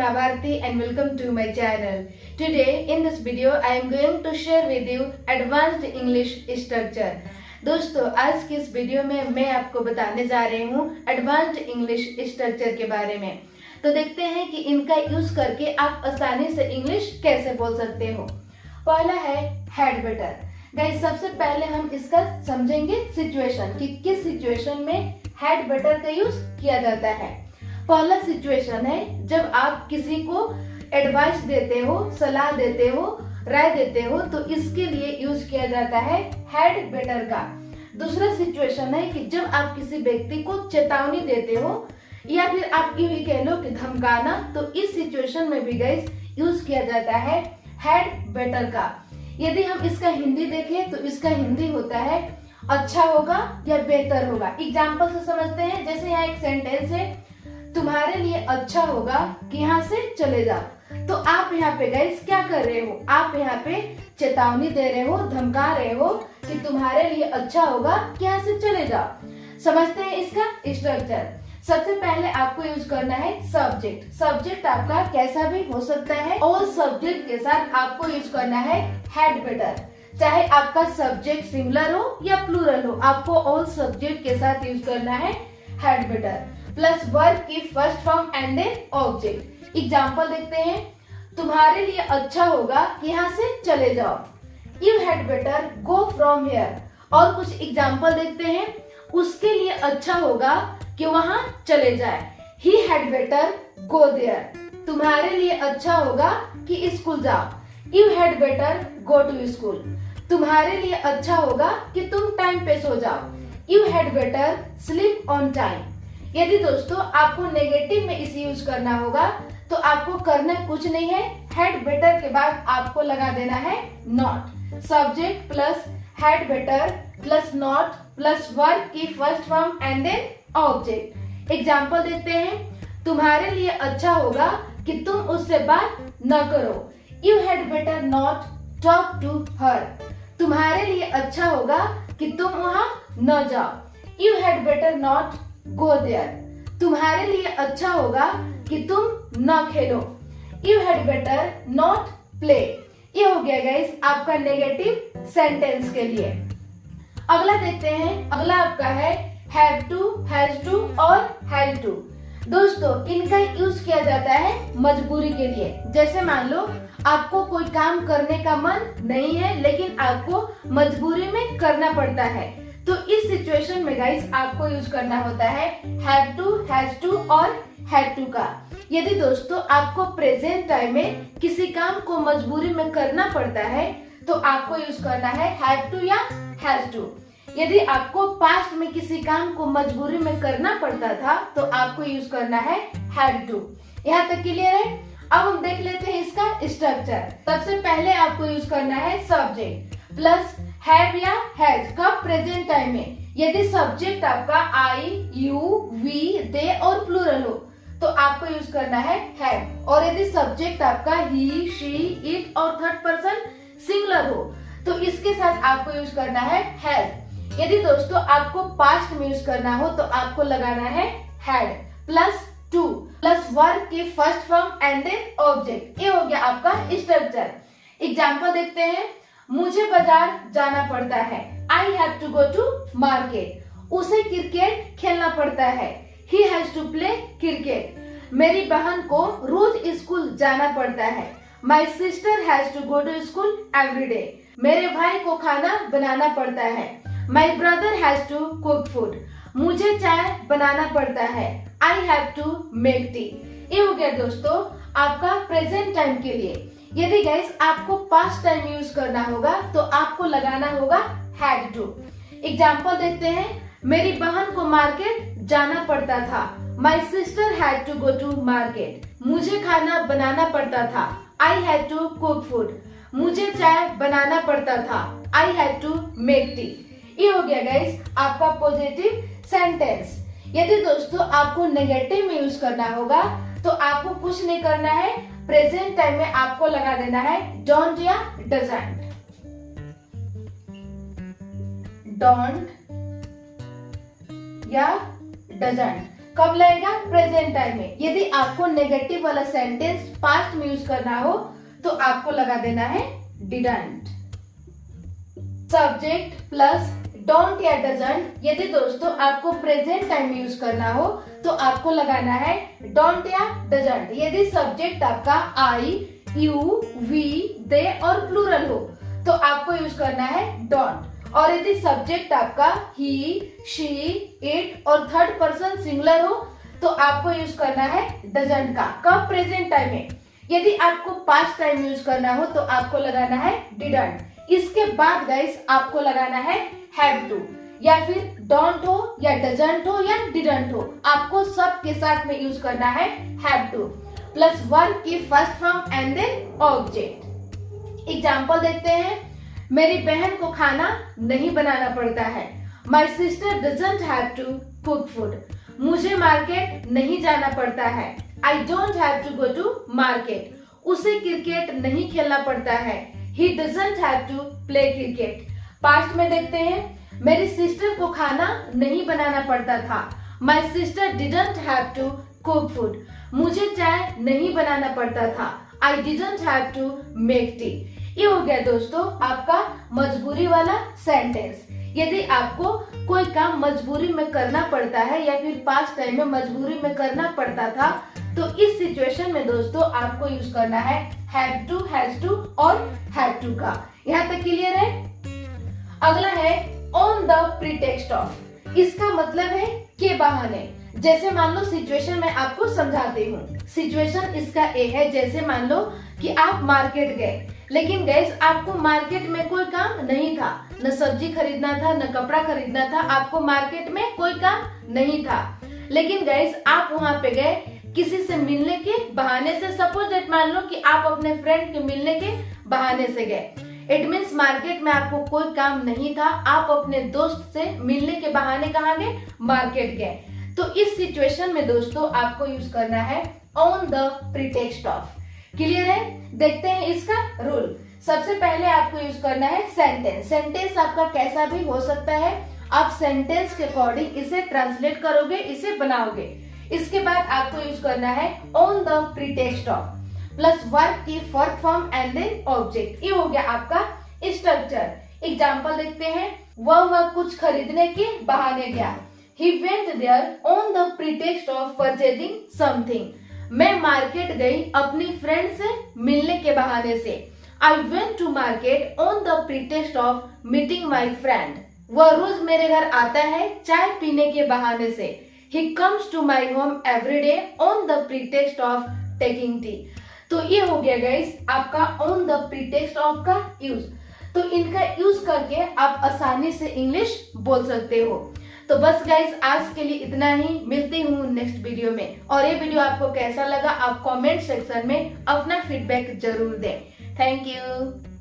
Seema Bharti and welcome to my channel. Today in this video I am going to share with you advanced English structure. दोस्तों आज की इस video में मैं आपको बताने जा रही हूँ एडवांस्ड इंग्लिश स्ट्रक्चर के बारे में। तो देखते हैं कि इनका यूज करके आप आसानी से इंग्लिश कैसे बोल सकते हो। पहला है हैड बेटर। गाइस सबसे पहले हम इसका समझेंगे सिचुएशन कि किस सिचुएशन में हैड बेटर का यूज किया जाता है। पहला सिचुएशन है जब आप किसी को एडवाइस देते हो, सलाह देते हो, राय देते हो, तो इसके लिए यूज किया जाता है हैड बेटर का। दूसरा सिचुएशन है कि जब आप किसी व्यक्ति को चेतावनी देते हो या फिर आप यूं ही कह लो कि धमकाना, तो इस सिचुएशन में भी गाइस यूज किया जाता है हैड बेटर का। यदि हम इसका हिंदी देखें तो इसका हिंदी होता है अच्छा होगा या बेहतर होगा। एग्जाम्पल से समझते हैं। जैसे यहाँ एक सेंटेंस है, तुम्हारे लिए अच्छा होगा कि यहाँ से चले जाओ। तो आप यहाँ पे गाइस क्या कर रहे हो? आप यहाँ पे चेतावनी दे रहे हो, धमका रहे हो कि तुम्हारे लिए अच्छा होगा कि यहाँ से चले जाओ। समझते हैं इसका स्ट्रक्चर। सबसे पहले आपको यूज करना है सब्जेक्ट। सब्जेक्ट आपका कैसा भी हो सकता है और सब्जेक्ट के साथ आपको यूज करना है हैड बेटर। चाहे आपका सब्जेक्ट सिंगुलर हो या प्लूरल हो, आपको ऑल सब्जेक्ट के साथ यूज करना है हैड बेटर प्लस वर्ब की first form and then object. Example देखते हैं। तुम्हारे लिए अच्छा होगा कि यहाँ से चले जाओ। You had better go from here. और कुछ एग्जाम्पल देखते हैं। उसके लिए अच्छा होगा कि वहां चले जाए। He had better go there. तुम्हारे लिए अच्छा होगा कि स्कूल जाओ। You had better go to school. तुम्हारे लिए अच्छा होगा कि तुम टाइम पे सो जाओ। You had better sleep on time. यदि दोस्तों आपको नेगेटिव में इसे यूज करना होगा तो आपको करना कुछ नहीं है। हैड बेटर के बाद आपको लगा देना है not. Subject plus had better plus not plus verb की first form and then object. Example देखते हैं। तुम्हारे लिए अच्छा होगा कि तुम उससे बात न करो। You had better not talk to her. तुम्हारे लिए अच्छा होगा कि तुम वहां न जाओ। You had better not go there. तुम्हारे लिए अच्छा होगा कि तुम न खेलो। You had better not play. ये हो गया गाइस आपका नेगेटिव सेंटेंस के लिए। अगला देखते हैं। अगला आपका है हैव टू, हैज टू और हैड टू। दोस्तों इनका यूज किया जाता है मजबूरी के लिए। जैसे मान लो आपको कोई काम करने का मन नहीं है लेकिन आपको मजबूरी में करना पड़ता है, तो इस सिचुएशन में गाइस आपको यूज करना होता है हैव टू, हैज टू और हैड टू का। यदि दोस्तों आपको प्रेजेंट टाइम में किसी काम को मजबूरी में करना पड़ता है तो आपको यूज करना है हैव टू या हैज टू। यदि आपको पास्ट में किसी काम को मजबूरी में करना पड़ता था तो आपको यूज करना है हैड टू। यहाँ तक क्लियर है? अब हम देख लेते हैं इसका स्ट्रक्चर। सबसे पहले आपको यूज करना है सब्जेक्ट प्लस हैव या हैज का प्रेजेंट टाइम में। यदि सब्जेक्ट आपका आई, यू, वी, दे और प्लूरल हो तो आपको यूज करना है हैव। और यदि सब्जेक्ट आपका ही, शी, इट और थर्ड पर्सन सिंगुलर हो तो इसके साथ आपको यूज करना है हैज। यदि दोस्तों आपको पास्ट में यूज करना हो तो आपको लगाना है had plus to plus verb की first form and then object. ये हो गया आपका स्ट्रक्चर। एग्जाम्पल देखते हैं। मुझे बाजार जाना पड़ता है। I have to go to market. उसे क्रिकेट खेलना पड़ता है। He has to play cricket. मेरी बहन को रोज स्कूल जाना पड़ता है। My sister has to go to school every day. मेरे भाई को खाना बनाना पड़ता है। My brother has to cook food. मुझे चाय बनाना पड़ता है। I have to make tea. ये हो गया दोस्तों आपका प्रेजेंट टाइम के लिए। यदि गाइस आपको पास्ट टाइम यूज करना होगा तो आपको लगाना होगा हैड टू। एग्जाम्पल देखते हैं। मेरी बहन को मार्केट जाना पड़ता था। My sister had to go to market. मुझे खाना बनाना पड़ता था। I had to cook food. मुझे चाय बनाना पड़ता था। I had to make tea. ये हो गया गाइस आपका पॉजिटिव सेंटेंस। यदि दोस्तों आपको नेगेटिव में यूज करना होगा तो आपको कुछ नहीं करना है। प्रेजेंट टाइम में आपको लगा देना है डोंट या डजंट। डोंट या डजंट। कब लगेगा? प्रेजेंट टाइम में। यदि आपको नेगेटिव वाला सेंटेंस पास्ट में यूज करना हो तो आपको लगा देना है डिडंट। सब्जेक्ट प्लस डोंट या डजंट। यदि दोस्तों आपको प्रेजेंट टाइम में यूज करना हो तो आपको लगाना है डोंट या डजंट। यदि सब्जेक्ट आपका आई, यू, वी, दे और प्लूरल हो तो आपको यूज करना है डोंट। और यदि सब्जेक्ट आपका ही, शी, इट और थर्ड पर्सन सिंगुलर हो तो आपको यूज करना है डजंट का। कब? प्रेजेंट टाइम में। यदि आपको पास्ट टाइम यूज करना हो तो आपको लगाना है डिडंट। इसके बाद गाइस आपको लगाना है हैव टू, या फिर डोंट हो या डजंट हो या डिडंट हो, आपको सब के साथ में यूज करना है हैव टू प्लस वर्ब की first form and then object. Example देखते हैं। मेरी बहन को खाना नहीं बनाना पड़ता है। My sister doesn't have to cook food. मुझे मार्केट नहीं जाना पड़ता है। I don't have to go to market. उसे क्रिकेट नहीं खेलना पड़ता है। He doesn't have to play cricket. Past में देखते हैं। मेरी सिस्टर को खाना नहीं बनाना पड़ता था। My sister didn't have to cook food. मुझे चाय नहीं बनाना पड़ता था। I didn't have to make tea. ये हो गया दोस्तों आपका मजबूरी वाला सेंटेंस। यदि आपको कोई काम मजबूरी में करना पड़ता है या फिर पास्ट टाइम में मजबूरी में करना पड़ता था तो इस सिचुएशन में दोस्तों आपको यूज करना है हैव टू, हैज टू और हैव टू का। यहाँ तक क्लियर है? अगला है ऑन द प्रीटेक्स्ट ऑफ। इसका मतलब है के बहाने। जैसे मान लो सिचुएशन मैं आपको समझाती हूँ। सिचुएशन इसका ए है। जैसे मान लो कि आप मार्केट गए, लेकिन गैस आपको मार्केट में कोई काम नहीं था, न सब्जी खरीदना था न कपड़ा खरीदना था, आपको मार्केट में कोई काम नहीं था। लेकिन गैस आप वहाँ पे गए किसी से मिलने के बहाने से। सपोज दैट मान लो कि आप अपने फ्रेंड के मिलने के बहाने से गए। इट मीन्स मार्केट में आपको कोई काम नहीं था, आप अपने दोस्त से मिलने के बहाने कहाँ गए? मार्केट गए। तो इस सिचुएशन में दोस्तों आपको यूज करना है on the pretext of. Clear है? देखते हैं इसका रूल। सबसे पहले आपको यूज करना है सेंटेंस। सेंटेंस आपका कैसा भी हो सकता है, आप सेंटेंस के अकॉर्डिंग इसे ट्रांसलेट करोगे, इसे बनाओगे। इसके बाद आपको यूज करना है on the pretext of plus verb की first form and then object. ये हो गया आपका स्ट्रक्चर। एग्जाम्पल देखते हैं। वह कुछ खरीदने के बहाने गया। He went there on the pretext of purchasing something. मैं मार्केट गई अपनी फ्रेंड से मिलने के बहाने से। I went to market on the pretext of meeting my friend. वह रोज मेरे घर आता है चाय पीने के बहाने से। He comes to my home every day on the pretext of taking tea. तो ये हो गया गाइस आपका on the pretext of का यूज। तो इनका यूज करके आप आसानी से इंग्लिश बोल सकते हो। तो बस गाइस आज के लिए इतना ही। मिलती हूँ नेक्स्ट वीडियो में। और ये वीडियो आपको कैसा लगा आप कमेंट सेक्शन में अपना फीडबैक जरूर दें। Thank you.